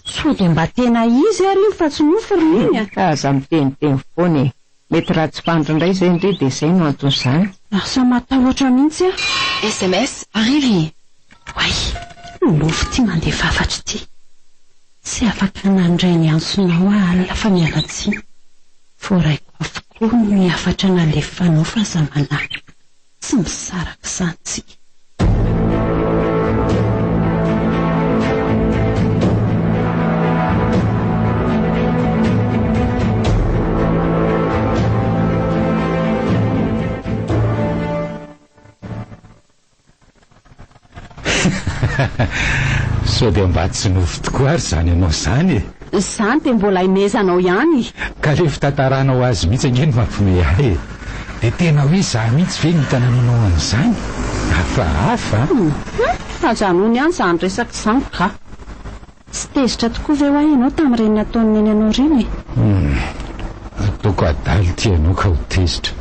So dia mba tena izy ary fa tsy nofo reny a. Aza miteniteny foana e. Mety ratsy fandrindray zay ndre dia izay no anton'izany. Lasa matahotra mihitsy a. SMS arrivé. Way, nofo ty mandeha fafatry ty. Tsy afaka nandray ny ansonao alina fa mialatsiny. Voraiko avokoa ny miafatra nalefanao fa zamanahy. Tsy misaraka izany tsika. So dia mba tsy nofo tokoa ary zany ianao zany e. Izany dia mbola imezanao ihany. Ka le fitantaranao azy mihitsy angeny mampiomehy ahy e. Dia tena hoe za mihitsy ve nitanananao an'izany? Hafahafa. Ajanony ihany izany resaka izany ka. Tsy tezitra tokoa ve ho ahy ianao tamin'ireny nataony neny anao ireny e? Ataoko adaly ty ianao ka ho tezitra.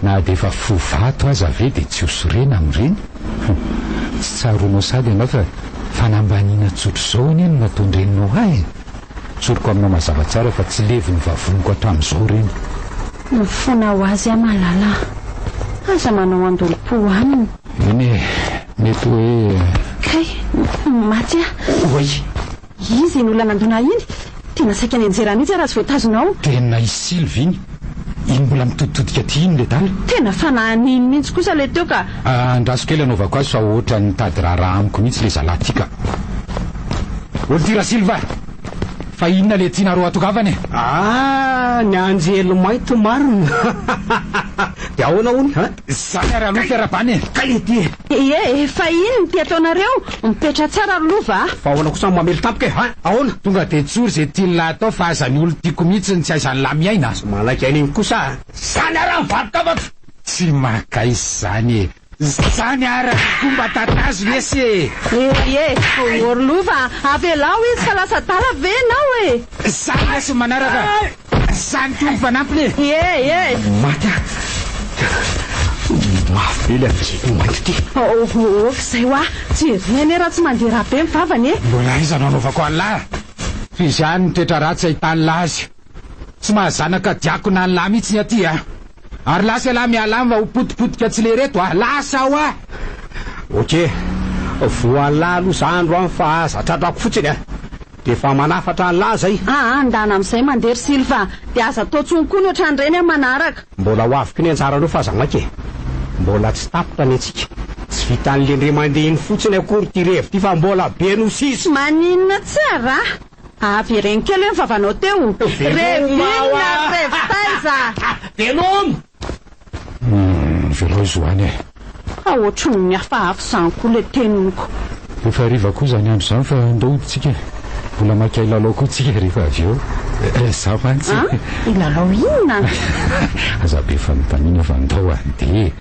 Na dia efa fovato aza ve dia tsy hosorena amin'ireny. Tsy tsaronao sady ianao fa fanambaniana tsotro izao anie no nataondreninao ahy. Tsoroko aminao mazava tsara fa tsy levo ny vavoniko hatramin'izao reny. Mifona ho azy amalala. Aza manao andolo-po aminy. Eny e, mety hoe... Kay, maty a. Oay. Izy ny olona nandona iny. Tena saika ny anjera mihitsy raha tsy voatazonao. Tena Sylvie iny. Iny mbola mitoditodika ty iny le dala. Tena fanahiny mihitsy kosa le teo ka. Andraso kely anaovako azy fa ohatra ny tady raharaha amiko mihitsy le zalatika. Oltira Silva. Fa inona le tianareo atokavany? Ny anjelo maito marina. Dia ahoana hony? Zany ary aloha fiarabany e. Ka le ty. Fa iny ty ataonareo? Mipetra tsara ry lova. Fa ahoana kosa mamely tampoka e? Ahoana? Tonga dia tsory zay tian'lahy atao fa aza ny olo tiako mihitsy ny tsy aizany lahy miaina. Malaky an'iny kosa. Zany ary mivarotavako. Tsy makaizy zany e. Zany ary fomba tatazo lesy e. Ory lova, avelao izy fa lasa dala ve nao e. Zany lesy manaraka. Zany ty fanampiny e. Maty a. Mafy be le amin'izay mainty ty. Zay hoa, tsy reny raha tsy mandeha raha be mivavany e. Mbola iza no anaovako an'lahy. Fa izany ny toetra ratsy ahitany lahy azy. Tsy mahazanaka diako na ny lahy mihitsy ny aty a. Ary lasa lahy mialama ho potipotika tsy le reto a. Lasa ho a. Ok, voalahy aloha zandro amin'ny fa azatratrako fotsiny a dia efa manafatra nylahy zay. Andana amin'izay mandery Silva dia aza atao tsony koa ny ohatran'ireny a manaraka. Mbola ho aviko ny anjaranao fa zamaky mbola tsy tapotra ny antsika tsy vita n'lendre mandeha iny fotsiny akory ty revo ty fa mbola be no sisy. Maninona tsara avy reny kely hoe favanao teo revinna revitaiza velomy velao zoany e ohatry ny miafahafy zany koa le teniko. efa riva koa zany andro zany fa andao tsika mbola makay lalao koa tsika rehefa avy eo za mantsy ilalao inona aza be fanontaniana fa andao ande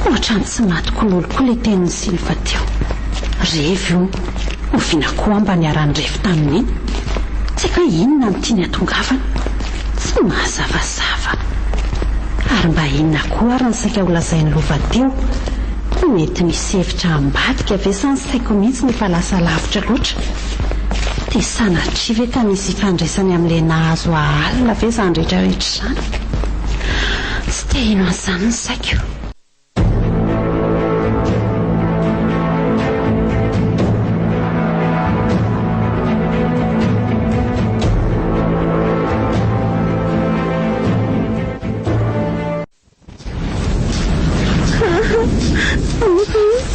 ohatrany tsy matokololo koa le tenin'ny Silva teo. Revy io oviana koa mba niarany revo tamin'iny tsy ka inona ny tiany atongavana tsy mahazavazava ary mba inona koa ary ny saika ho lazainy lova teo mety misy hevitra ambadika ve sa ny saiko mihitsy ny fa lasa lavitra loatra dia sanatrivy ka misy ifandraisany amin'ilay nahazo alina ve zany rehetrarehetra izany tsy te ino an'izany ny saiko.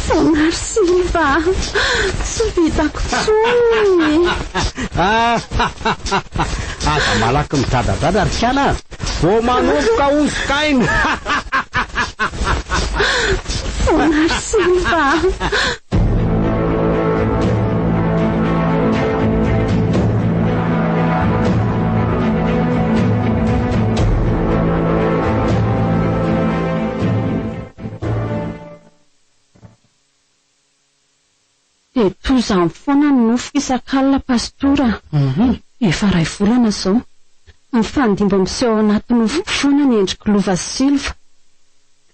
Fonary Silva tsy vitako tsony aza malaky midadadada ry kiana vo manomboka ozokainy Fonary Silva dia toy izany foana ny nofo isan-kalina pastora. Efa 2 volana izao mifandimba miseho ao anaty nofoko foana ny endriko lova Silva.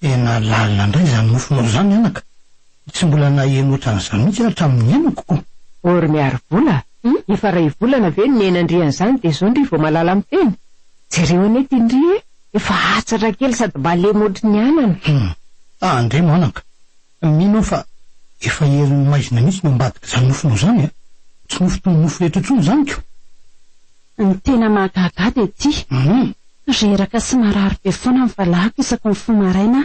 Tena lalina indray izany nofonao izany anaka tsy mbola naheno ohatran'izany mihitsy hatramin'ny henoko koa. Ory miaro vola efa 2 volana ve ny nenandrian'izany dia izao ndry vao malala miteny jereo ane ty ndry efa atsatra kely sady malemy ohatry ny anana. Andremo anaka mino fa efa herin'ny maizina mihitsy no ambadika izany nofonao izany a tsy nofo toy ny nofo rehetra intsony izany ko. Ny tena mahagaga dia ty reraka sy marary be foana ny valahako isako ny fomaraina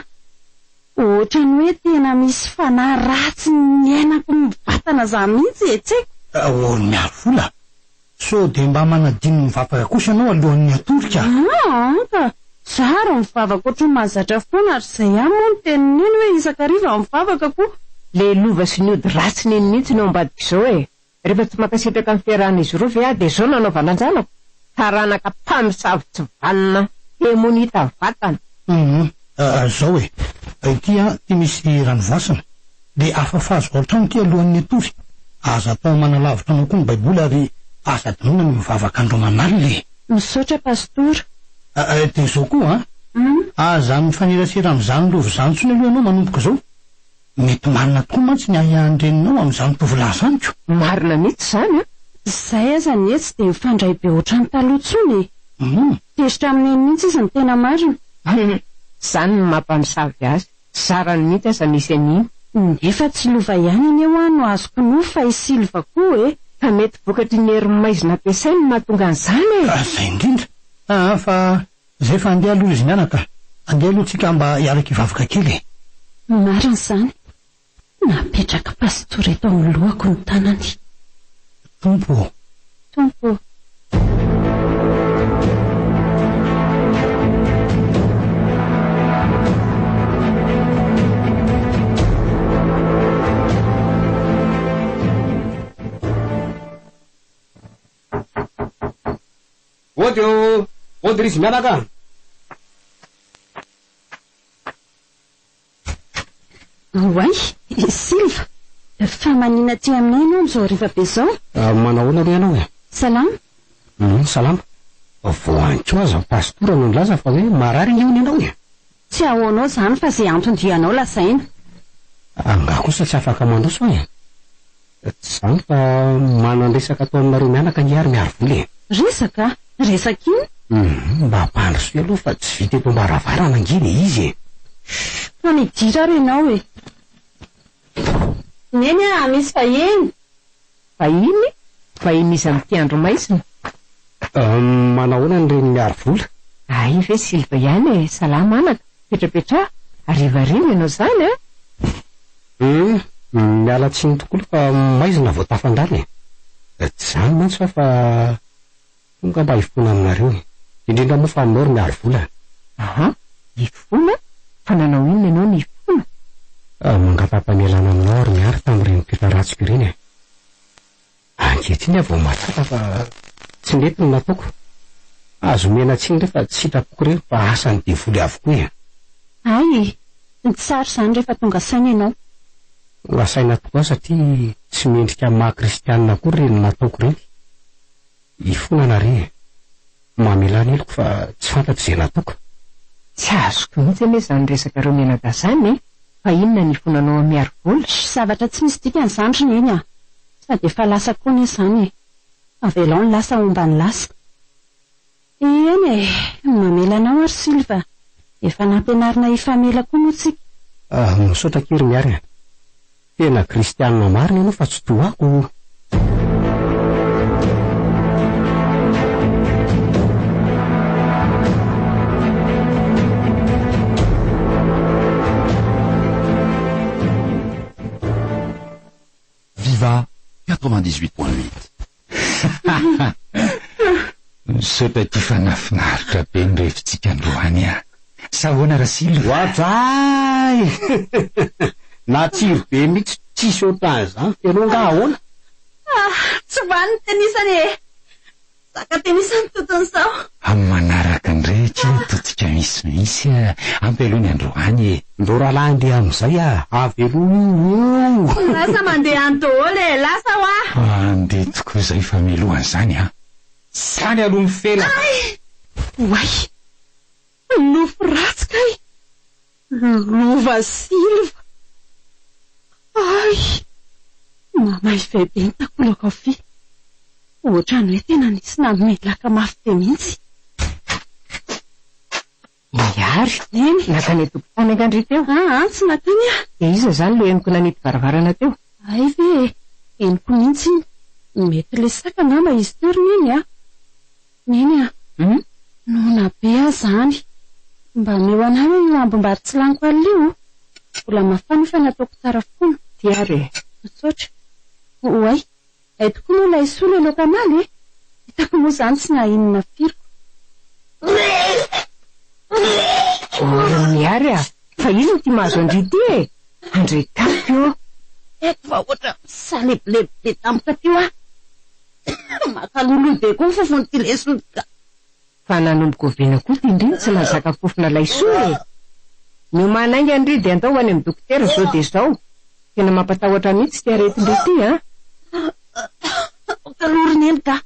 ohatra ny hoe tena misy fanahy ratsy ny ainako mivatana izany mihitsy etseko. Ory miaro vola so dia mba manadino mivavaka kosa anao alohan'ny atorika. Ka zaro mivavaka ohatry ny mahazatra foana ary izay ihany moa ny tenin'iny hoe isan-kariva mivavaka koa. Le lova sy ny ody ratsy niny mihitsy no ambadika izao e rehefa tsy mankasitraka amin'ny fiarahana izy roa ve dia izao nanaovana anjanako taranaka mpamosavy tsy vanina hemonita vatana. Zao ity ty misy ranovoasana dia afafazo ohatrany ty alohan'ny atory aza atao manalavitra anao koa ny baiboly ary aza dinona ny mivavaka andro manalina. Misaotra pastora. Dia izao koa aza mifanerasera amin'izany lovo izany tsony aloha ianao manomboka izao mety marina tokoa mantsy ny ahiandreninao amin'izany tovolahy izany ko. Marina mihitsy izany izay aza ny etsy dia mifandray be ohatrany taloha tsony tezitra amin'iny mihitsy izy ny tena marina. Izany ny mampamosavy azy sarany mihitsy aza nisy an'iny nefa tsy lova ihany aneo no azoko nofo fa Silva koa ka mety vokatry ny herim-maizina ampiasainy mahatonga an'izany zay indrindra fa zay fa andeha aloha izy mianaka andeha aloha tsika mba hiaraka hivavaka kely. Marina izany napetraka pastora eto amin'ny lohako ny tanany. Tompo. Ody izy mianaka. Way Silva fa manina ty aminay ianao amin'izao hariva be izao. Manahoana aloha ianao e? Salama. Salama. Voancho aza pastora no nilaza fa hoe marary ny eony ianao e. Tsy ahoanao izany fa izay antony-dianao lasaina. Angaha kosa tsy afaka mandroso e. Tsy izany fa manandresaka atao aminareo mianaka ny ary miaro vola e. Resaka iny? Mba ampandroso aloha fa tsy vita eto mba ravarana anginy izy e. Manidira ry ianao e. Neny misy vahiny. Vahiny? Vahiny izy amin'ity andro maizina. Manahoana ny reny miaro vola? Ay ve Silva ihany e, salama anaka, petrapetra, arivariva ianao zany a? Miala tsiny tokoa fa maizina vao tafandany. Tsy zany mantsy fa tonga mba hifona aminareo. Indrindra moa fa aminao ry miaro vola. Aha, hifona? Fa nanao inona ianao ny hifona? Mangapam-pamelana aminao ry miaro tamin'ireny mpiefaratsiko ireny e. Ankehitriny aho vao mahatsapa fa tsy mety ny nataoko. Azo mena tsiny rehefa tsy sitrapoko ireny fa asany devoly avokoa e. Ay, ny tsara zany rehefa tonga saina ianao. Asaina tokoa satria tsy mendrika maha-kristianina koa ireny nataoko ireny. Hifona re. Mamelana eloko fa tsy fantatro izay nataoko. Tsy azoko mihitsy anie izany resaka reo menaka zany e. Fa inona ny fonanao miaro vola? Zavatra tsy misy dikany zany ry neny a. Sady efa lasa koa ny izany e. Avelao ny lasa omba ny lasa. Eny e, mamela anao ary Silva. Efa nampianarina ifamela koa moa tsika. Misaotra kely miary. Tena kristianina marina ianao fa tsy toako. Viva 98.8. Misaotra ty fanafinaritra be ny revintsika androany a. Sahoana raha Silva? Wajay! Natsiro be mihitsy tsisy ohatran'izany telo nga ahoana? Tsy vany tenisany e. Saka tenisany toton'izao. Amin'ny manaraka ny rehetra totsika misimisy ampelony androany e. Ndora landy amin'izay avelo io. Lasa mandeha antôle e, lasa ho andeha tokoa izay famelohany zany a. Sany aloha mifela. Oay, nofo ratsy kay. Lova Silva. Ay, mamay febe ny takolaka ao fi. Ohatrany hoe tena nisy namelaka mafy be mihitsy. Miary, nakany tokotany ankandry teo. Tsy nakany a. Iza zany lo eniko nanity varavarana teo? Ay ve, eniko mihitsy iny. Mety le saka ngamba izy teo ry neny a. Neny a. Nona be a zany. Mba meo anao io ambom-bary tsy laniko alio. Vola mafana fa nataoko tsara fona. Tiare. Misaotra. Oay, ay tokoa moa ilay sola eloka amaly e. Hitako moa zany tsy nahinana firiko. Miary a, fa ino ty mahazo andrity e? Andre kapy io. Eko fa ohatra salebilebi tampoka teo a. Makalolo be koa fofony ty lesodika. Fa nanomboka ovena koa ty indriny tsy mahazaka fofona laisoa e. Ny manainga andry dia andao any amin'ny dokotera zao dia zao. Tena mampatahotra mihitsy ty aretin-dre ty a. Kalory neny ka.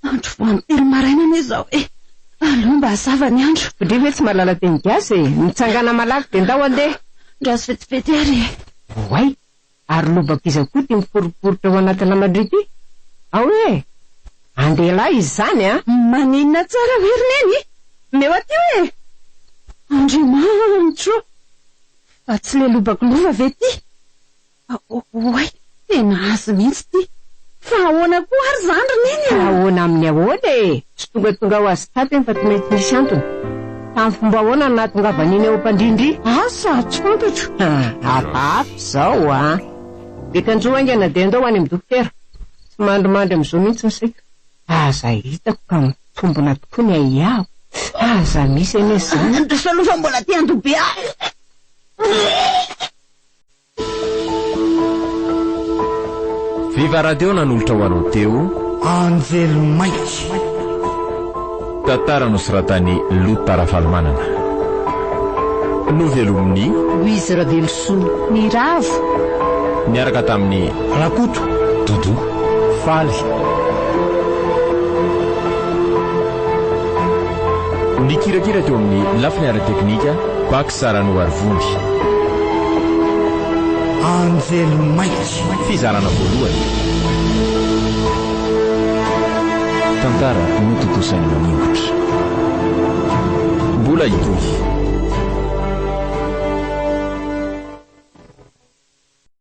Andro voan'ny telo maraina ane zao e. Aloha mba hazava ny andro. Ndry hoe tsy mahalala teny gasy e. Mitsangana malaky dia andao andeha. Ndraso vetivety ary e. Oay, ary lobaka iza koa ty miforiporitra ao anatina madrity. Ao e, andela izy zany a. Maninona tsara hoery neny. Meo aty hoe. Andriamanitro. Fa tsy le lobaka lova ve ty. Oay, tena azy mihitsy ty. Fa ahoana koa ary zany ry neny. Ahoana amin'ny ahoana e. Tsy tonga ho azy tapeny fa tsy mety misy antony. Tamin'ny fomba ahoana no nahatongavany ao mpandrindry. Asa tsy fantatro. Afafy zao a. Dekanjo aingana dia andao any amin'ny dokotera. Tsy mandrimandry amin'izao mihitsy ny saiko. Aza hitako ka mitombona tokoa ny aiao. Aza misy ane zany. Andro salofa mbola ty andobe a. Viva Radio nanolotra ho anao teo Anjelomaitry. tantara nosoratany Lota Rafalomanana. Novelomny Louise Ravelosoa ny ravo. niaraka tamin'ny Rakoto Dodo Faly. nikirakira teo amin'ny lafiny ara-teknika Bak Sarano Arvondy. Anjelomaitry. Fizarana voalohany tantara nototosainy maningotra. Mbola itoy